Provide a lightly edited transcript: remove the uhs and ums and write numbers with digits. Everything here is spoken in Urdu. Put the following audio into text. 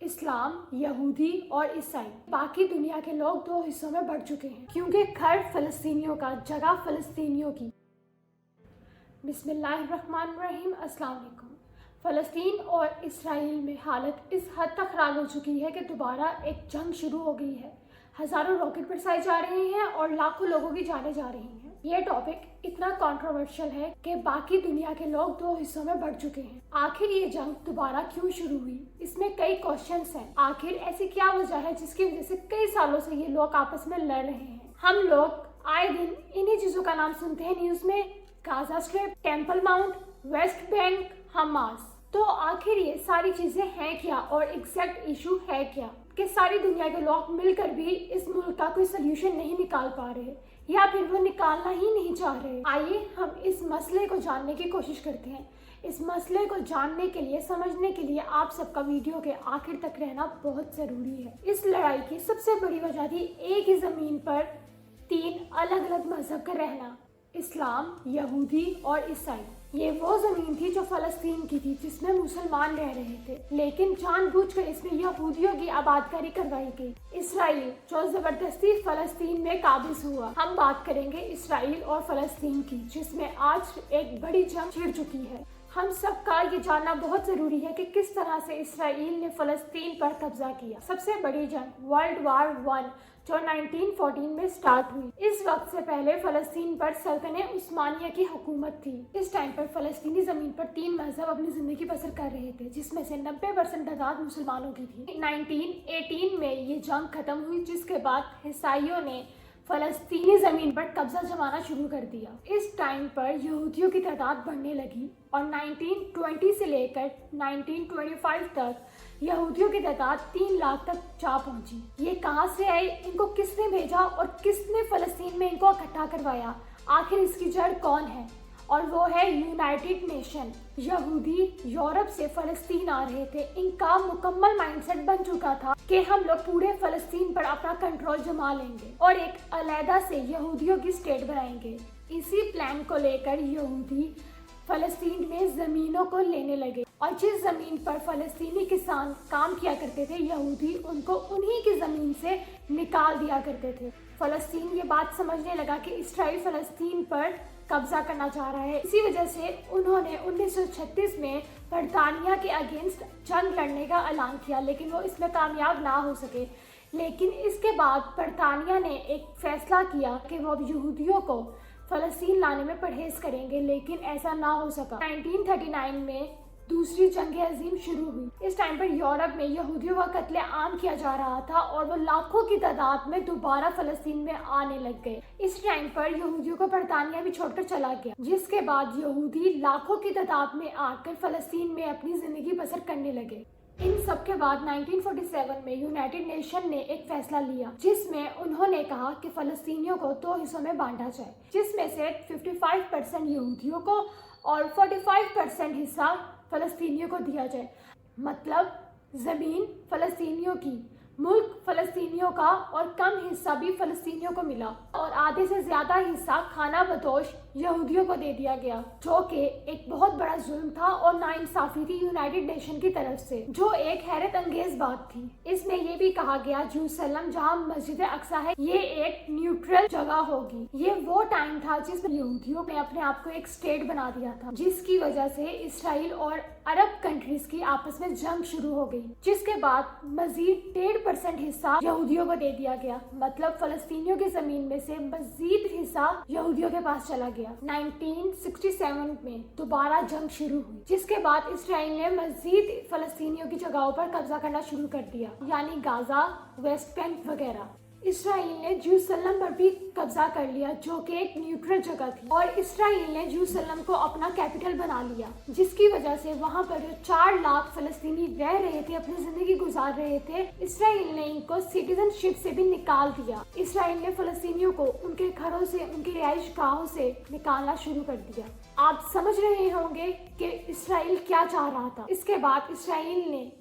اسلام، یہودی اور عیسائی باقی دنیا کے لوگ دو حصوں میں بڑھ چکے ہیں کیونکہ گھر فلسطینیوں کا، جگہ فلسطینیوں کی۔ بسم اللہ الرحمن الرحیم۔ السلام علیکم۔ فلسطین اور اسرائیل میں حالت اس حد تک خراب ہو چکی ہے کہ دوبارہ ایک جنگ شروع ہو گئی ہے۔ ہزاروں راکٹ برسائے جا رہے ہیں اور لاکھوں لوگوں کی جانیں جا رہی ہیں۔ یہ ٹاپک اتنا کنٹروورشل ہے کہ باقی دنیا کے لوگ دو حصوں میں بڑھ چکے ہیں۔ آخر یہ جنگ دوبارہ کیوں شروع ہوئی؟ اس میں کئی کوشچنس ہیں۔ آخر ایسی کیا وجہ ہے جس کی وجہ سے کئی سالوں سے یہ لوگ آپس میں لڑ رہے ہیں؟ ہم لوگ آئے دن انہی چیزوں کا نام سنتے ہیں نیوز میں: Gaza Strip, Temple Mount, West Bank, Hamas. تو آخر یہ ساری چیزیں ہیں کیا اور ایگزیکٹ ایشو ہے کیا کہ ساری دنیا کے لوگ مل کر بھی اس ملک کا کوئی سلیوشن نہیں نکال پا رہے یا پھر وہ نکالنا ہی نہیں چاہ رہے؟ آئیے ہم اس مسئلے کو جاننے کی کوشش کرتے ہیں۔ اس مسئلے کو جاننے کے لیے، سمجھنے کے لیے آپ سب کا ویڈیو کے آخر تک رہنا بہت ضروری ہے۔ اس لڑائی کی سب سے بڑی وجہ تھی ایک ہی زمین پر تین الگ الگ مذہب کا رہنا: اسلام، یہودی اور عیسائی۔ یہ وہ زمین تھی جو فلسطین کی تھی، جس میں مسلمان رہ رہے تھے، لیکن جان بوجھ کر اس میں یہودیوں کی آبادکاری کروائی گئی۔ اسرائیل جو زبردستی فلسطین میں قابض ہوا۔ ہم بات کریں گے اسرائیل اور فلسطین کی، جس میں آج ایک بڑی جنگ چھڑ چکی ہے۔ ہم سب کا یہ جاننا بہت ضروری ہے کہ کس طرح سے اسرائیل نے فلسطین پر قبضہ کیا۔ سب سے بڑی جنگ ورلڈ وار 1 جو 1914 میں سٹارٹ ہوئی۔ اس وقت سے پہلے فلسطین پر سلطنت عثمانیہ کی حکومت تھی۔ اس ٹائم پر فلسطینی زمین پر تین مذہب اپنی زندگی بسر کر رہے تھے، جس میں سے 90% تعداد مسلمانوں کی تھی۔ 1918 میں یہ جنگ ختم ہوئی، جس کے بعد عیسائیوں نے فلسطینی زمین پر قبضہ جمانا شروع کر دیا۔ اس ٹائم پر یہودیوں کی تعداد بڑھنے لگی اور 1920 سے لے کر 1925 تک یہودیوں کی تعداد 3 لاکھ تک جا پہنچی۔ یہ کہاں سے آئے؟ ان کو کس نے بھیجا اور کس نے فلسطین میں ان کو اکٹھا کروایا؟ آخر اس کی جڑ کون ہے؟ اور وہ ہے یونائٹڈ نیشن۔ یہودی یورپ سے فلسطین آ رہے تھے۔ ان کا مکمل مائنڈ سیٹ بن چکا تھا کہ ہم لوگ پورے فلسطین پر اپنا کنٹرول جما لیں گے اور ایک علیحدہ سے یہودیوں کی اسٹیٹ بنائیں گے۔ اسی پلان کو لے کر یہودی فلسطین میں زمینوں کو لینے لگے اور جس زمین پر فلسطینی کسان کام کیا کرتے تھے، یہودی ان کو انہی کی زمین سے نکال دیا کرتے تھے۔ فلسطین یہ بات سمجھنے لگا کہ اسرائیل فلسطین پر قبضہ کرنا چاہ رہا ہے۔ اسی وجہ سے انہوں نے 1936 میں برطانیہ کے اگینسٹ جنگ لڑنے کا اعلان کیا، لیکن وہ اس میں کامیاب نہ ہو سکے۔ لیکن اس کے بعد برطانیہ نے ایک فیصلہ کیا کہ وہ یہودیوں کو فلسطین لانے میں پرہیز کریں گے، لیکن ایسا نہ ہو سکا۔ 1939 میں دوسری جنگ عظیم شروع ہوئی۔ اس ٹائم پر یورپ میں یہودیوں کا قتل عام کیا جا رہا تھا اور وہ لاکھوں کی تعداد میں دوبارہ فلسطین میں آنے لگ گئے۔ اس ٹائم پر یہودیوں کو برطانیہ بھی چھوڑ کر چلا گیا، جس کے بعد یہودی لاکھوں کی تعداد میں آ کر فلسطین میں اپنی زندگی بسر کرنے لگے۔ ان سب کے بعد 1947 میں یونائٹڈ نیشن نے ایک فیصلہ لیا، جس میں انہوں نے کہا کہ فلسطینیوں کو دو حصوں میں بانٹا جائے، جس میں سے 55% یہودیوں کو اور 45% حصہ فلسطینیوں کو دیا جائے۔ مطلب زمین فلسطینیوں کی، ملک فلسطینیوں کا اور کم حصہ بھی فلسطینیوں کو ملا اور آدھے سے زیادہ حصہ خانہ بدوش یہودیوں کو دے دیا گیا، جو کہ ایک بہت بڑا ظلم تھا اور ناانصافی تھی یونائٹڈ نیشن کی طرف سے، جو ایک حیرت انگیز بات تھی۔ اس میں یہ بھی کہا گیا یروشلم جہاں مسجد اقصی ہے، یہ ایک نیوٹرل جگہ ہوگی۔ یہ وہ ٹائم تھا جس میں یہودیوں نے اپنے آپ کو ایک اسٹیٹ بنا دیا تھا، جس کی وجہ سے اسرائیل اور عرب کنٹریز کی آپس میں جنگ شروع ہو گئی، جس کے بعد مزید 1.5% حصہ یہودیوں کو دے دیا گیا۔ مطلب فلسطینیوں کی زمین میں سے مزید حصہ یہودیوں کے پاس چلا گیا۔ 1967 میں دوبارہ جنگ شروع ہوئی، جس کے بعد اسرائیل نے مزید فلسطینیوں کی جگہوں پر قبضہ کرنا شروع کر دیا، یعنی غازہ، ویسٹ بینک وغیرہ۔ اسرائیل نے یروشلم پر بھی قبضہ کر لیا، جو کہ ایک نیوٹرل جگہ تھی، اور اسرائیل نے یروشلم کو اپنا کیپٹل بنا لیا، جس کی وجہ سے وہاں پر جو 4 لاکھ فلسطینی رہ رہے تھے، اپنی زندگی گزار رہے تھے، اسرائیل نے ان کو سٹیزن شپ سے بھی نکال دیا۔ اسرائیل نے فلسطینیوں کو ان کے گھروں سے، ان کی رہائش گاہوں سے نکالنا شروع کر دیا۔ آپ سمجھ رہے ہوں گے کہ اسرائیل کیا چاہ رہا تھا۔ اس کے بعد اسرائیل نے